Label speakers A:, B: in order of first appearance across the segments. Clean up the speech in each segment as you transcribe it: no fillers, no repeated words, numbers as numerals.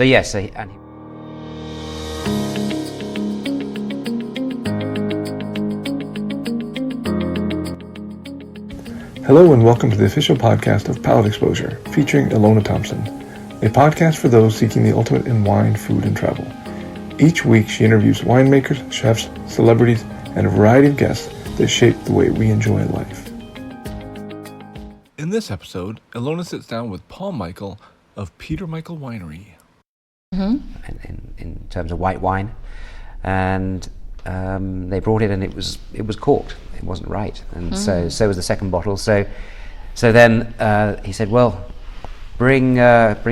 A: So yes, and
B: Hello and welcome to the official podcast of Palate Exposure, featuring Ilona Thompson, a podcast for those seeking the ultimate in wine, food, and travel. Each week she interviews winemakers, chefs, celebrities, and a variety of guests that shape the way we enjoy life. In this episode, Ilona sits down with Paul Michael of Peter Michael Winery.
A: in terms of white wine, and they brought it, and it was corked. It wasn't right, and so was the second bottle. So then he said, "Well, bring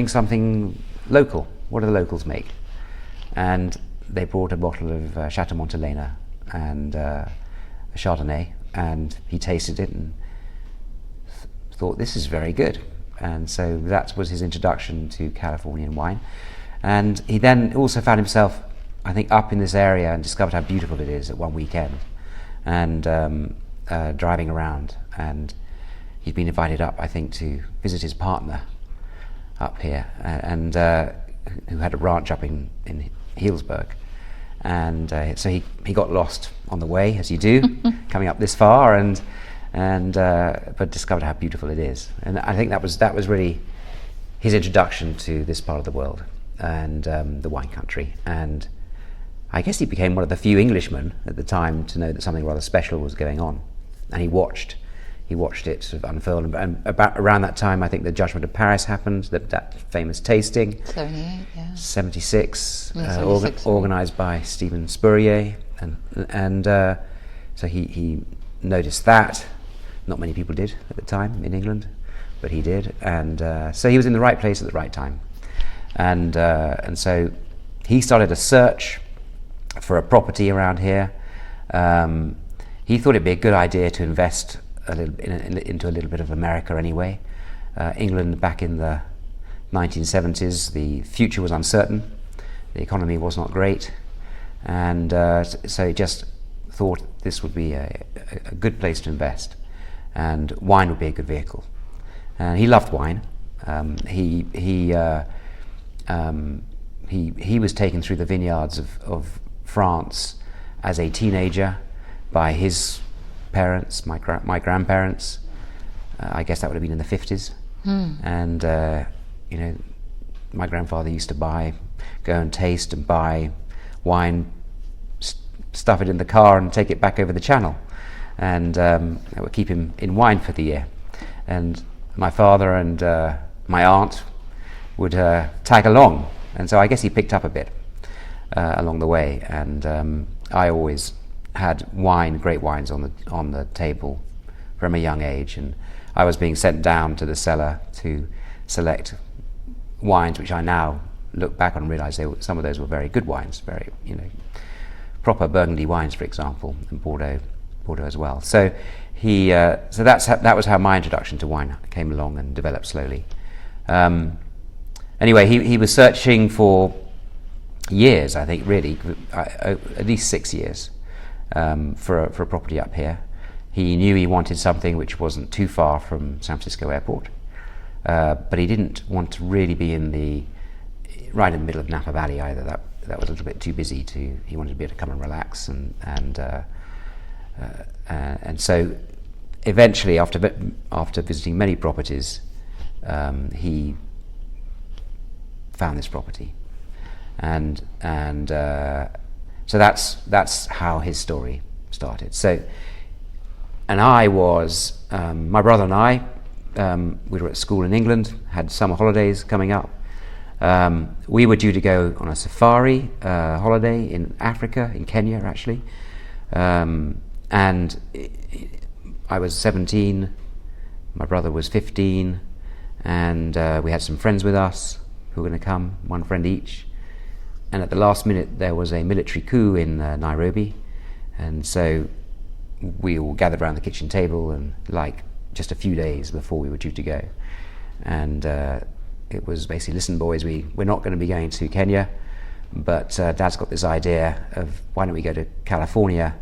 A: something local. What do the locals make?" And they brought a bottle of Chateau Montelena and a Chardonnay, and he tasted it and thought, "This is very good." And so that was his introduction to Californian wine. And he then also found himself, I think, up in this area and discovered how beautiful it is at one weekend, and driving around. And he'd been invited up, I think, to visit his partner up here, and who had a ranch up in Healdsburg. And so he got lost on the way, as you do, coming up this far, but discovered how beautiful it is. And I think that was really his introduction to this part of the world and the wine country. And I guess he became one of the few Englishmen at the time to know that something rather special was going on. And he watched it sort of unfold. And about around that time, I think the Judgment of Paris happened, that famous tasting.
C: 78, yeah.
A: 76,
C: Yeah, 76,
A: organised by Stephen Spurrier. And so he noticed that. Not many people did at the time in England, but he did. And so he was in the right place at the right time. And so he started a search for a property around here. He thought it'd be a good idea to invest into a little bit of America anyway. England back in the 1970s, the future was uncertain. The economy was not great. And so he just thought this would be a good place to invest. And wine would be a good vehicle. And he loved wine. He was taken through the vineyards of France as a teenager by his parents, my grandparents. I guess that would have been in the 50s. And my grandfather used to go and taste and buy wine, stuff it in the car and take it back over the channel, and that would keep him in wine for the year. And my father and my aunt would tag along, and so I guess he picked up a bit along the way. And I always had great wines on the table from a young age, and I was being sent down to the cellar to select wines, which I now look back on and realise some of those were very good wines, very proper Burgundy wines, for example, and Bordeaux as well. So that was how my introduction to wine came along and developed slowly. Anyway, he was searching for years, I think, really, at least 6 years, for a property up here. He knew he wanted something which wasn't too far from San Francisco Airport, but he didn't want to really be right in the middle of Napa Valley either. That was a little bit too busy. He wanted to be able to come and relax, and so eventually, after visiting many properties, he found this property, and so that's how his story started. So, and I was my brother and I, we were at school in England, had summer holidays coming up. We were due to go on a safari holiday in Africa, in Kenya actually, and I was 17, my brother was 15, and we had some friends with us who were going to come, one friend each. And at the last minute there was a military coup in Nairobi, and so we all gathered around the kitchen table, and like just a few days before we were due to go, and it was basically, listen boys, we're not going to be going to Kenya, but Dad's got this idea of why don't we go to California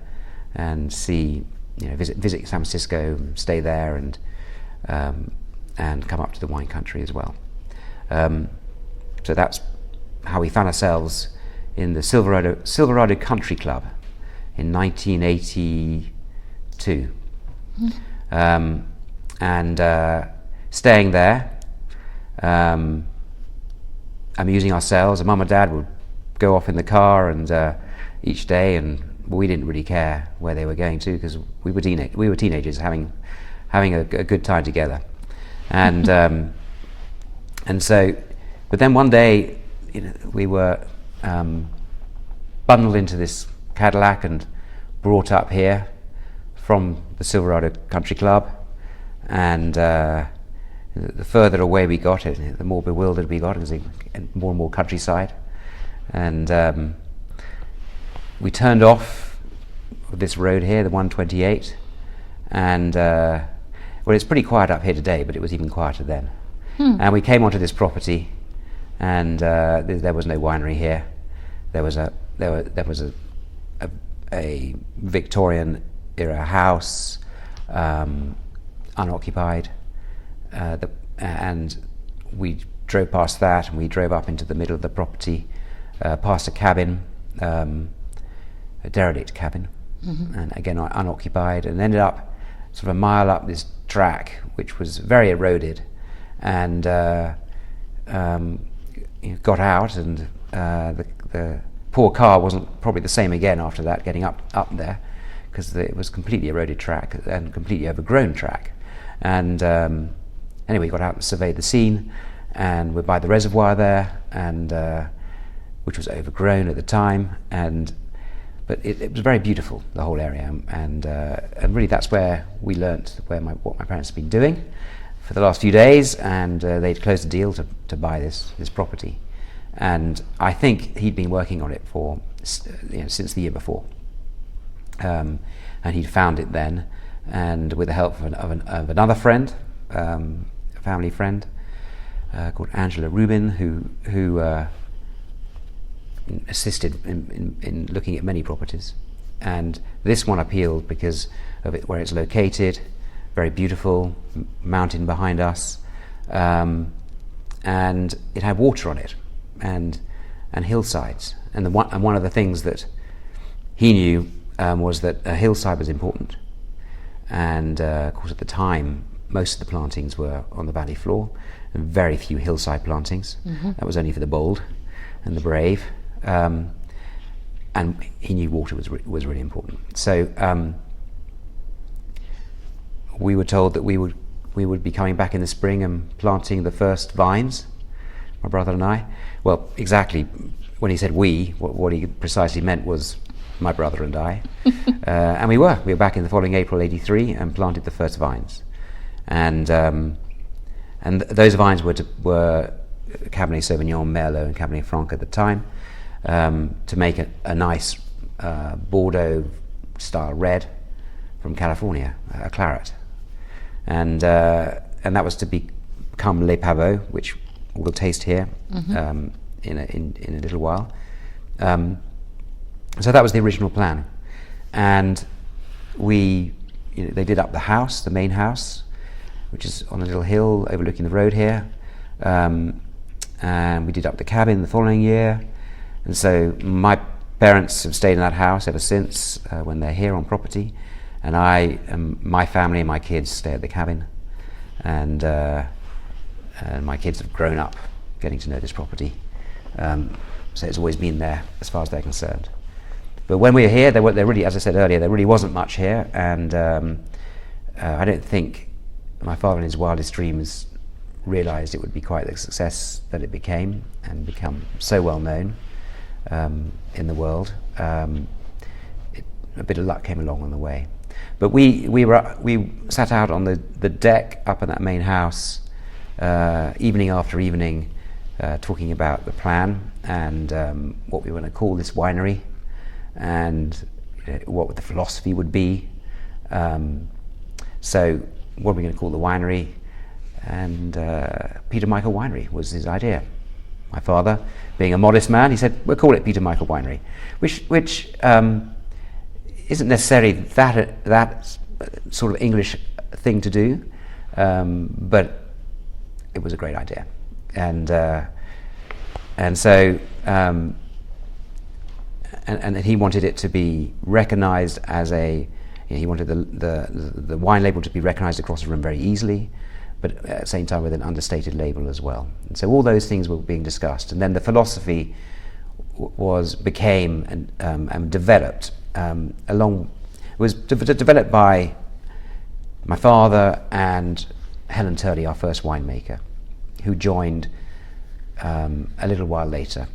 A: and see, visit San Francisco, stay there, and come up to the wine country as well. So that's how we found ourselves in the Silverado Country Club in 1982, and staying there, amusing ourselves. And Mum and Dad would go off in the car and each day, and we didn't really care where they were going to, because we were teenagers having a good time together, and so. But then one day, we were bundled into this Cadillac and brought up here from the Silverado Country Club, and the further away we got, the more bewildered we got, because more and more countryside, and we turned off this road here, the 128, and well, it's pretty quiet up here today, but it was even quieter then. And we came onto this property, and there was no winery here. There was a Victorian era house, unoccupied, and we drove past that, and we drove up into the middle of the property, past a cabin, a derelict cabin, and again unoccupied, and ended up sort of a mile up this track, which was very eroded, and got out, and the poor car wasn't probably the same again after that, getting up there, because it was completely eroded track and completely overgrown track. And anyway, we got out and surveyed the scene, and we're by the reservoir there, and which was overgrown at the time, but it was very beautiful, the whole area, and really that's where we learnt what my parents had been doing for the last few days, and they'd closed the deal to buy this property, and I think he'd been working on it for since the year before, and he'd found it then, and with the help of another friend, a family friend called Angela Rubin, who assisted in looking at many properties, and this one appealed because of where it's located. Very beautiful mountain behind us, and it had water on it, and hillsides. And one of the things that he knew was that a hillside was important. And of course, at the time, most of the plantings were on the valley floor, and very few hillside plantings. That was only for the bold and the brave. And he knew water was really important. So. We were told that we would be coming back in the spring and planting the first vines, my brother and I. Well, exactly, when he said we, what he precisely meant was my brother and I. And we were back in the following April '83 and planted the first vines. And those vines were Cabernet Sauvignon, Merlot, and Cabernet Franc at the time, to make a nice Bordeaux-style red from California, a claret. And that was to become Les Pavots, which we'll taste here in a little while. So that was the original plan, and they did up the house, the main house, which is on a little hill overlooking the road here, and we did up the cabin the following year, and so my parents have stayed in that house ever since when they're here on property. And my family and my kids stay at the cabin, and my kids have grown up getting to know this property, so it's always been there as far as they're concerned. But when we were here, there really, as I said earlier, there really wasn't much here, and I don't think my father in his wildest dreams realised it would be quite the success that it became, and become so well known in the world. A bit of luck came along on the way. But we sat out on the deck up in that main house, evening after evening, talking about the plan and what we were going to call this winery, and what the philosophy would be. So what are we going to call the winery? And Peter Michael Winery was his idea. My father, being a modest man, he said, we'll call it Peter Michael Winery, which isn't necessarily that sort of English thing to do, but it was a great idea, and so and he wanted it to be recognized as he wanted the wine label to be recognized across the room very easily, but at the same time with an understated label as well. And so all those things were being discussed, and then the philosophy became and developed developed by my father and Helen Turley, our first winemaker, who joined a little while later.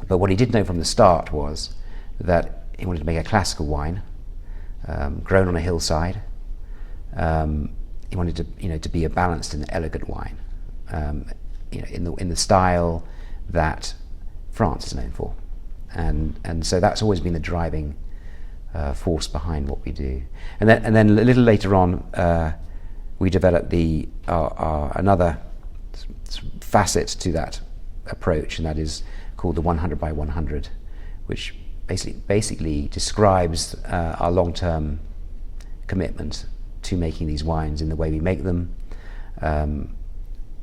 A: But what he did know from the start was that he wanted to make a classical wine, grown on a hillside. He wanted to be a balanced and elegant wine, in the style that France is known for, and so that's always been the driving force behind what we do. And then a little later on, we developed another facet to that approach, and that is called the 100 by 100, which basically describes our long-term commitment to making these wines in the way we make them,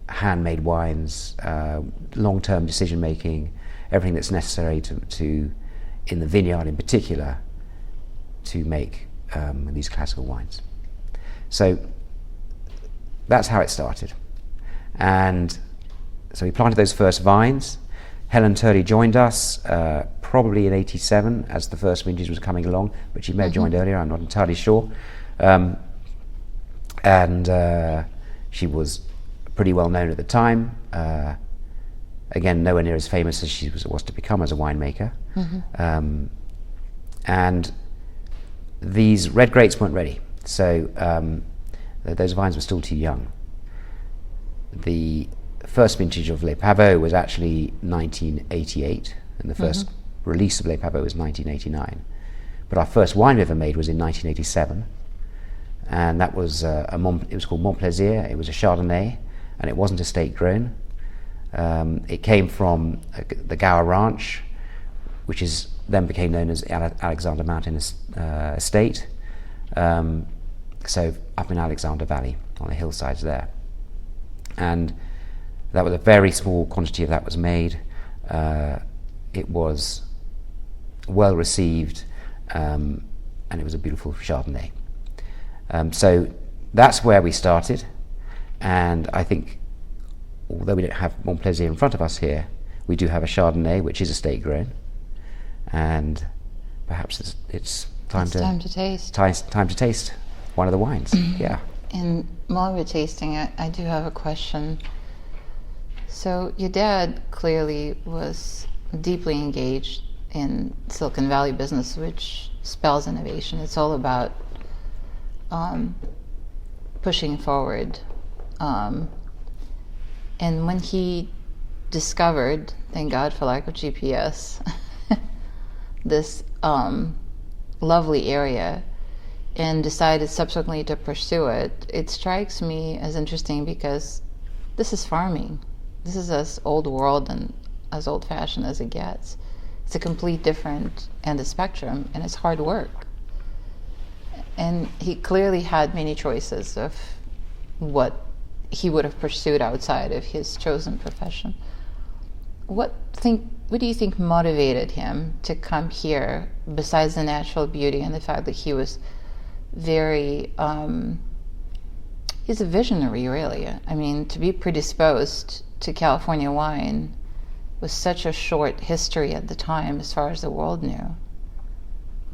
A: handmade wines, long-term decision making, everything that's necessary to in the vineyard in particular, to make these classical wines. So that's how it started. And so we planted those first vines. Helen Turley joined us probably in '87 as the first vintage was coming along, but she may have joined earlier, I'm not entirely sure. And she was pretty well known at the time. Again, nowhere near as famous as she was to become as a winemaker. And these red grapes weren't ready, so those vines were still too young. The first vintage of Les Pavots was actually 1988, and the first release of Les Pavots was 1989. But our first wine we ever made was in 1987, and that was it was called Montplaisir. It was a Chardonnay, and it wasn't estate grown. It came from the Gower Ranch, which then became known as Alexander Mountain Estate. So up in Alexander Valley on the hillsides there, and that was a very small quantity of that was made. It was well received, and it was a beautiful Chardonnay. So that's where we started, and I think, although we don't have Montplaisir in front of us here, we do have a Chardonnay which is estate grown, and perhaps it's time to taste. Time to taste one of the wines. Yeah.
C: And while we're tasting it, I do have a question. So your dad clearly was deeply engaged in Silicon Valley business, which spells innovation. It's all about pushing forward. And when he discovered, thank God for lack of GPS, this lovely area, and decided subsequently to pursue it, it strikes me as interesting because this is farming. This is as old world and as old-fashioned as it gets. It's a complete different end of spectrum, and it's hard work. And he clearly had many choices of what he would have pursued outside of his chosen profession. What do you think motivated him to come here, besides the natural beauty and the fact that he was very, he's a visionary, really. I mean, to be predisposed to California wine with such a short history at the time, as far as the world knew,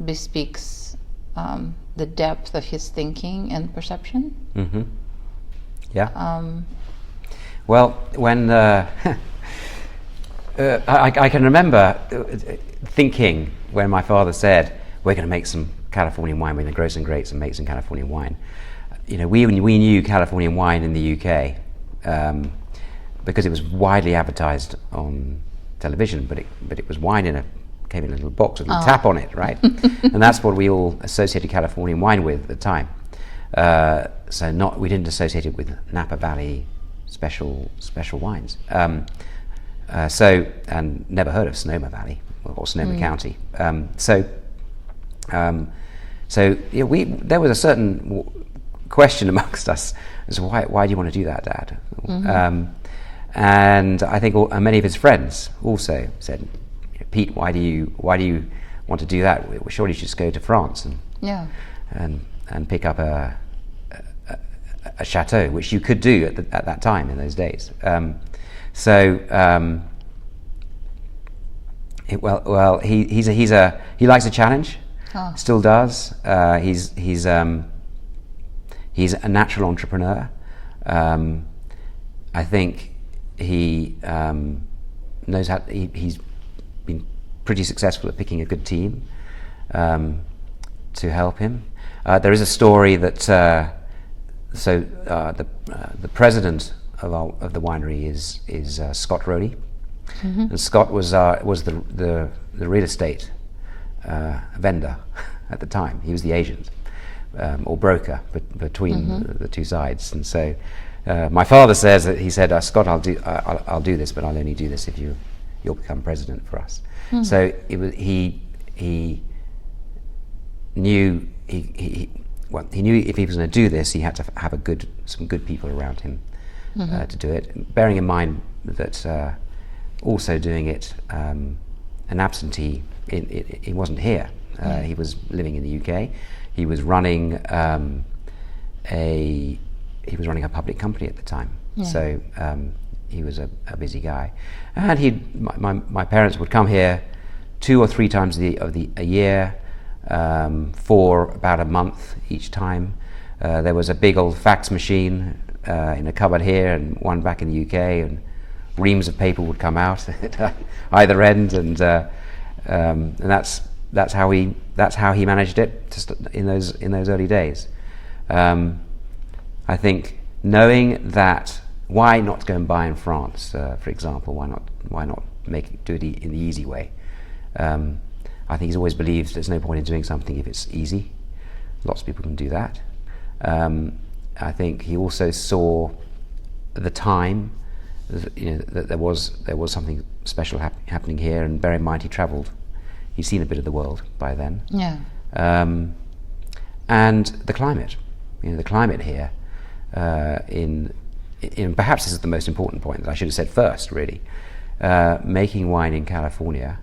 C: bespeaks the depth of his thinking and perception.
A: Mm-hmm. Yeah. Well, when I can remember thinking when my father said, "We're going to make some Californian wine. We're going to grow some grapes and make some Californian wine." You know, we knew Californian wine in the UK because it was widely advertised on television, but it was wine came in a little box with a little tap on it, right? And that's what we all associated Californian wine with at the time. We didn't associate it with Napa Valley special wines. And never heard of Sonoma Valley or Sonoma County. There was a certain question amongst us as to why do you want to do that, Dad? And I think many of his friends also said, Pete, why do you want to do that? Well, surely you should just go to France and pick up a chateau, which you could do at that time in those days. He likes a challenge. Still does. He's a natural entrepreneur. I think he knows how. He's been pretty successful at picking a good team to help him. There is a story that the president of the winery is Scott Rohde, and Scott was the real estate vendor at the time. He was the agent or broker between the two sides, and so my father says that he said, Scott, I'll do this, but I'll only do this if you'll become president for us. So he knew he knew if he was going to do this, he had to have some good people around him to do it. Bearing in mind that also doing it an absentee, he wasn't here. He was living in the UK. He was running a public company at the time. So he was a busy guy, and my parents would come here 2 or 3 times a year for about a month each time. There was a big old fax machine in a cupboard here and one back in the UK, and reams of paper would come out at either end, and that's how he managed it in those early days. I think knowing that, why not go and buy in France, for example? Why not do it in the easy way? I think he's always believed there's no point in doing something if it's easy. Lots of people can do that. I think he also saw at the time, that there was something special happening here, and bear in mind he'd seen a bit of the world by then. And the climate, the climate here, in perhaps this is the most important point that I should have said first, really. Making wine in California,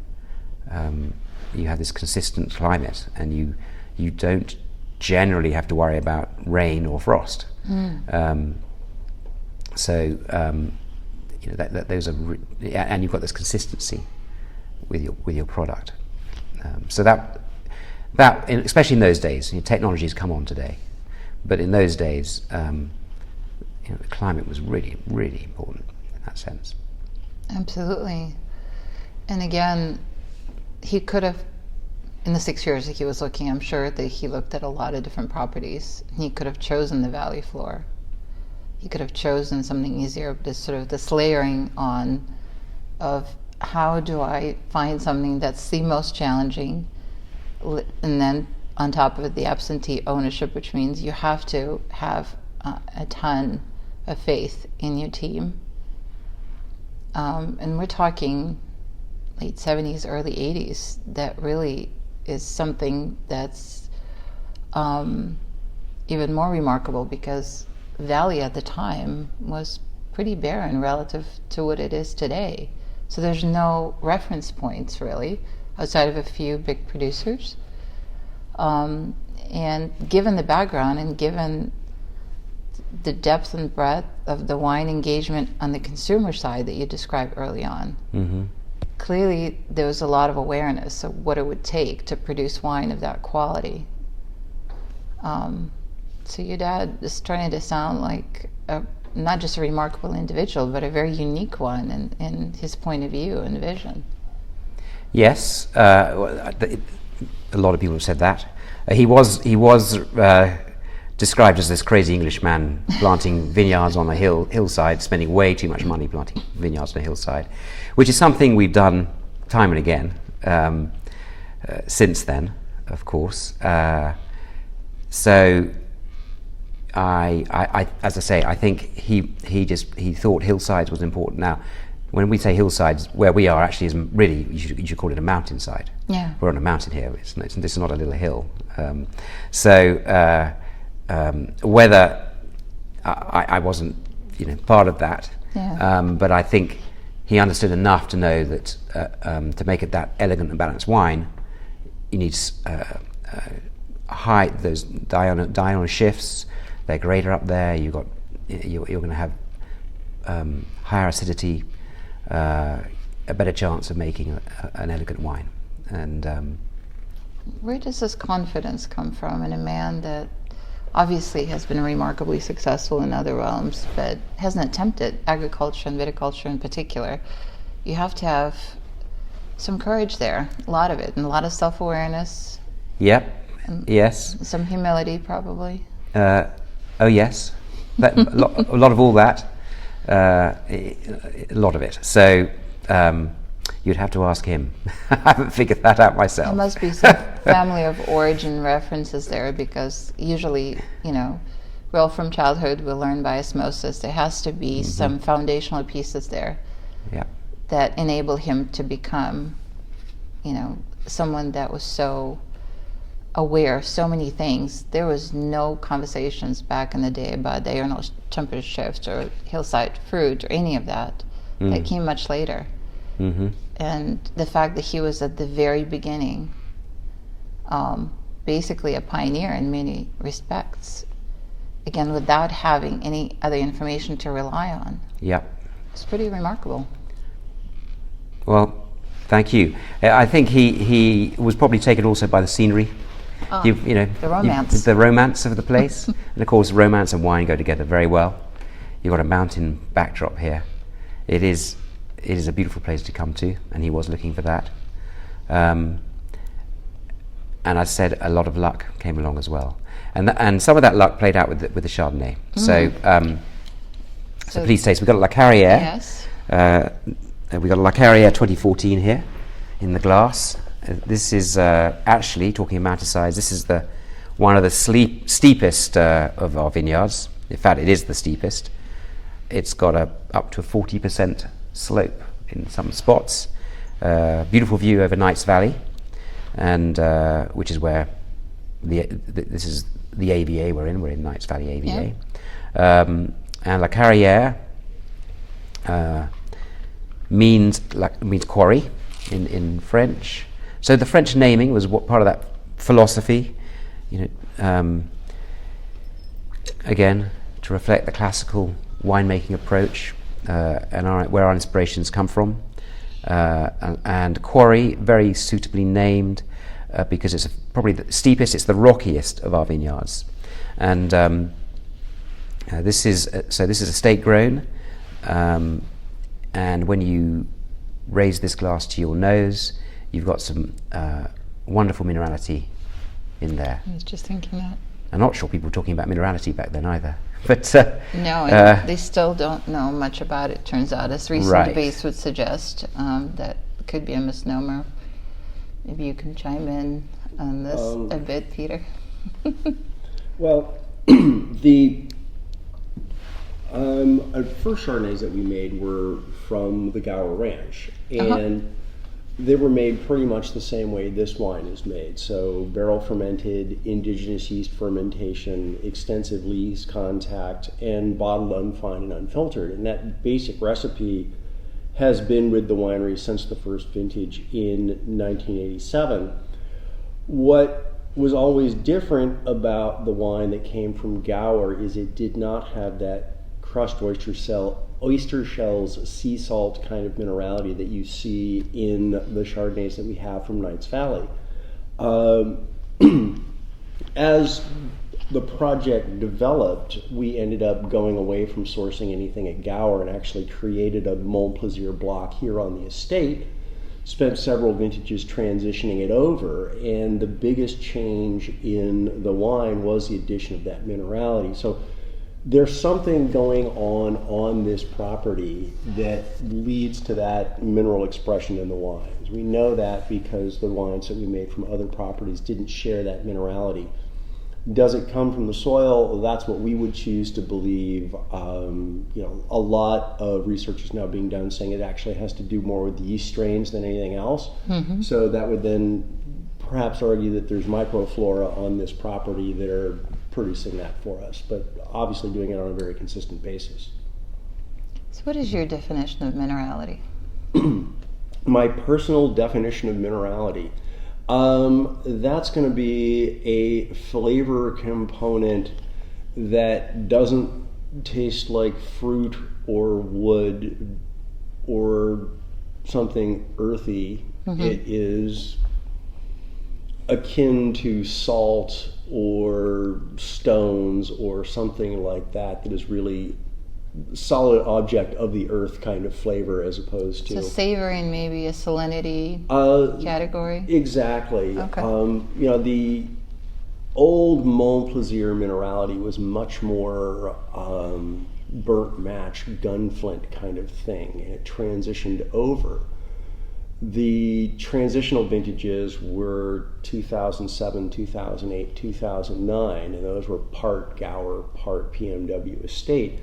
A: you have this consistent climate, and you don't generally have to worry about rain or frost. Those are, and you've got this consistency with your product. So that especially in those days, technology has come on today, but in those days, the climate was really, really important in that sense.
C: Absolutely. And again, he could have, in the 6 years that he was looking, I'm sure that he looked at a lot of different properties. He could have chosen the valley floor. He could have chosen something easier, but this layering on of how do I find something that's the most challenging, and then on top of it, the absentee ownership, which means you have to have a ton of faith in your team. And we're talking late 70s, early 80s. That really is something that's even more remarkable, because Valley at the time was pretty barren relative to what it is today. So there's no reference points really outside of a few big producers. And given the background and given the depth and breadth of the wine engagement on the consumer side that you described early on, clearly there was a lot of awareness of what it would take to produce wine of that quality. So your dad is starting to sound like not just a remarkable individual, but a very unique one in his point of view and vision.
A: Yes, a lot of people have said that. He was described as this crazy Englishman planting vineyards on a hillside, spending way too much money planting vineyards on a hillside, which is something we've done time and again since then, of course. So I as I say, I think he thought hillsides was important. Now, when we say hillsides, where we are actually is really, you should call it a mountainside.
C: Yeah.
A: We're on a mountain here. This is not a little hill. Whether I wasn't, part of that,
C: Yeah.
A: But I think he understood enough to know that to make it that elegant and balanced wine, you need high those diurnal shifts. They're greater up there. You're going to have higher acidity, a better chance of making an elegant wine. And
C: where does this confidence come from in a man that obviously has been remarkably successful in other realms, but hasn't attempted agriculture and viticulture in particular? You have to have some courage there, a lot of it, and a lot of self-awareness.
A: Yep. Yes.
C: Some humility, probably.
A: Oh yes, a lot of all that, a lot of it. So you'd have to ask him. I haven't figured that out myself.
C: There must be some family of origin references there, because usually, well, from childhood we'll learn by osmosis. There has to be some foundational pieces there that enable him to become, someone that was so aware of so many things. There was no conversations back in the day about diurnal temperature shifts or hillside fruit or any of that. That came much later.
A: Mm-hmm.
C: And the fact that he was at the very beginning, basically a pioneer in many respects, again, without having any other information to rely on.
A: Yep.
C: It's pretty remarkable.
A: Well, thank you. I think he was probably taken also by the scenery.
C: The romance.
A: The romance of the place. And of course, romance and wine go together very well. You've got a mountain backdrop here. It is a beautiful place to come to, and he was looking for that. And I said a lot of luck came along as well. And some of that luck played out with the Chardonnay. So please taste. We've got a La Carrière.
C: Yes.
A: We've got a La Carrière 2014 here in the glass. This is actually, talking of mountain size, this is one of the steepest of our vineyards. In fact, it is the steepest. It's got up to a 40% slope in some spots. Beautiful view over Knights Valley, and which is where this is the AVA we're in. We're in Knights Valley AVA. Yeah. And La Carrière means quarry in French. So the French naming was part of that philosophy, again, to reflect the classical winemaking approach and where our inspirations come from. And quarry, very suitably named because it's probably the steepest, it's the rockiest of our vineyards. And this is estate grown, and when you raise this glass to your nose, you've got some wonderful minerality in there.
C: I was just thinking that.
A: I'm not sure people were talking about minerality back then either. But
C: no, and they still don't know much about it, turns out, as recent debates would suggest. That could be a misnomer. Maybe you can chime in on this a bit, Peter.
D: Well, the first Chardonnays that we made were from the Gower Ranch, and they were made pretty much the same way this wine is made. So barrel fermented, indigenous yeast fermentation, extensive yeast contact, and bottled unfined and unfiltered. And that basic recipe has been with the winery since the first vintage in 1987. What was always different about the wine that came from Gower is it did not have that crushed oyster shells, sea salt kind of minerality that you see in the Chardonnays that we have from Knights Valley. As the project developed, we ended up going away from sourcing anything at Gower and actually created a Montplaisir block here on the estate. Spent several vintages transitioning it over, and the biggest change in the wine was the addition of that minerality. So there's something going on this property that leads to that mineral expression in the wines. We know that because the wines that we made from other properties didn't share that minerality. Does it come from the soil? Well, that's what we would choose to believe. A lot of research is now being done saying it actually has to do more with the yeast strains than anything else. Mm-hmm. So that would then perhaps argue that there's microflora on this property that are producing that for us, but obviously doing it on a very consistent basis.
C: So what is your definition of minerality?
D: My personal definition of minerality, that's going to be a flavor component that doesn't taste like fruit or wood or something earthy. It is akin to salt or stones or something like that is really solid object of the earth kind of flavor, as opposed to
C: So savory and maybe a salinity category?
D: Exactly.
C: Okay.
D: The old Mont Plaisir minerality was much more burnt match, gunflint kind of thing. It transitioned over. The transitional vintages were 2007, 2008, 2009, and those were part Gower, part PMW estate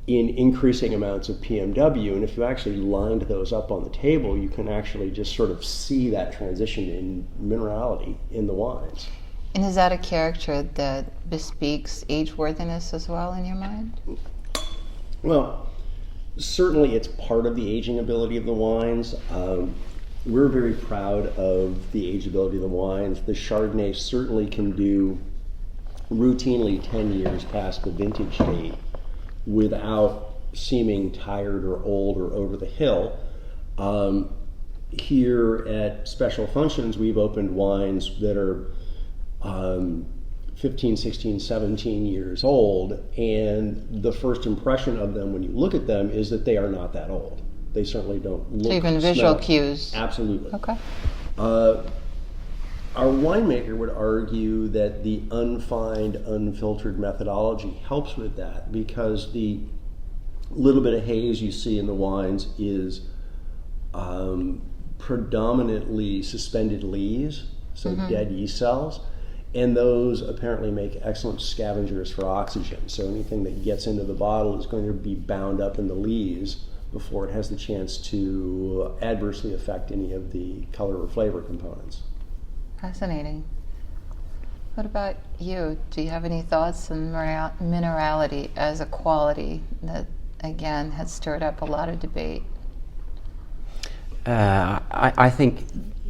D: in increasing amounts of PMW. And if you actually lined those up on the table, you can actually just sort of see that transition in minerality in the wines.
C: And is that a character that bespeaks age-worthiness as well in your mind?
D: Well, certainly it's part of the aging ability of the wines. We're very proud of the ageability of the wines. The Chardonnay certainly can do routinely 10 years past the vintage date without seeming tired or old or over the hill. Here at Special Functions, we've opened wines that are 15, 16, 17 years old, and the first impression of them when you look at them is that they are not that old. They certainly don't look.
C: So even visual
D: smell.
C: cues.
D: Absolutely.
C: Okay.
D: Our winemaker would argue that the unfined, unfiltered methodology helps with that, because the little bit of haze you see in the wines is predominantly suspended lees, so dead yeast cells, and those apparently make excellent scavengers for oxygen. So anything that gets into the bottle is going to be bound up in the lees before it has the chance to adversely affect any of the color or flavor components.
C: Fascinating. What about you? Do you have any thoughts on minerality as a quality that, again, has stirred up a lot of debate?
A: I think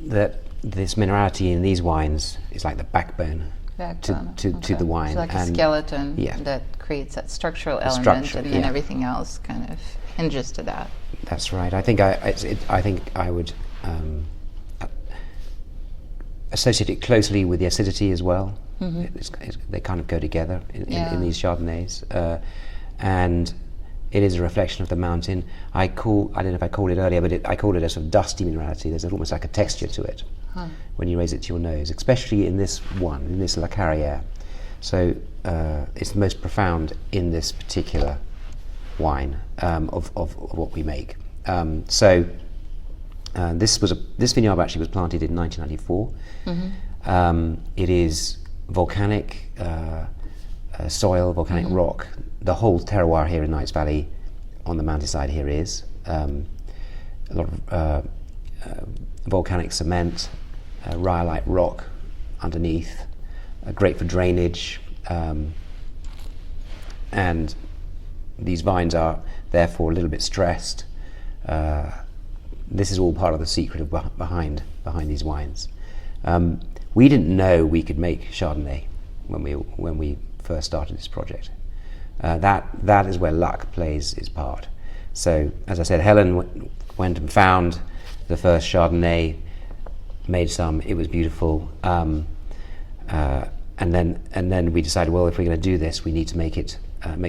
A: that this minerality in these wines is like the backbone to the wine.
C: It's like a skeleton that creates that structural element,
A: structure,
C: and then everything else kind of hinges to that.
A: That's right. I think I would associate it closely with the acidity as well. They kind of go together in these Chardonnays, and it is a reflection of the mountain. I don't know if I called it earlier, but I called it a sort of dusty minerality. There's almost like a texture to it when you raise it to your nose, especially in this one, in this La Carrière. So it's the most profound in this particular wine of what we make. This vineyard actually was planted in 1994. It is volcanic soil, volcanic rock. The whole terroir here in Knights Valley on the mountainside here is a lot of volcanic cement, rhyolite rock underneath, great for drainage, and these vines are therefore a little bit stressed. This is all part of the secret of behind these wines. We didn't know we could make Chardonnay when we first started this project. That is where luck plays its part. So, as I said, Helen went and found the first Chardonnay, made some. It was beautiful, and then we decided, well, if we're going to do this, we need to make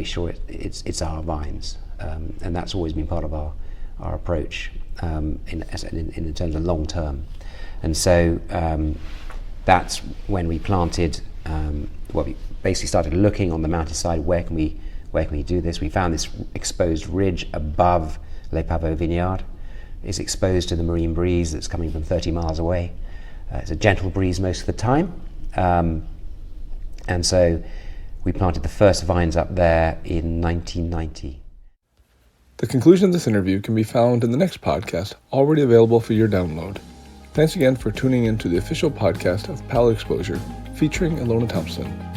A: sure it's our vines, and that's always been part of our approach in terms of long term. And so that's when we planted. We basically started looking on the mountainside. Where can we do this? We found this exposed ridge above Les Pavots vineyard. It's exposed to the marine breeze that's coming from 30 miles away. It's a gentle breeze most of the time, and so we planted the first vines up there in 1990.
B: The conclusion of this interview can be found in the next podcast, already available for your download. Thanks again for tuning in to the official podcast of Palate Exposure, featuring Ilona Thompson.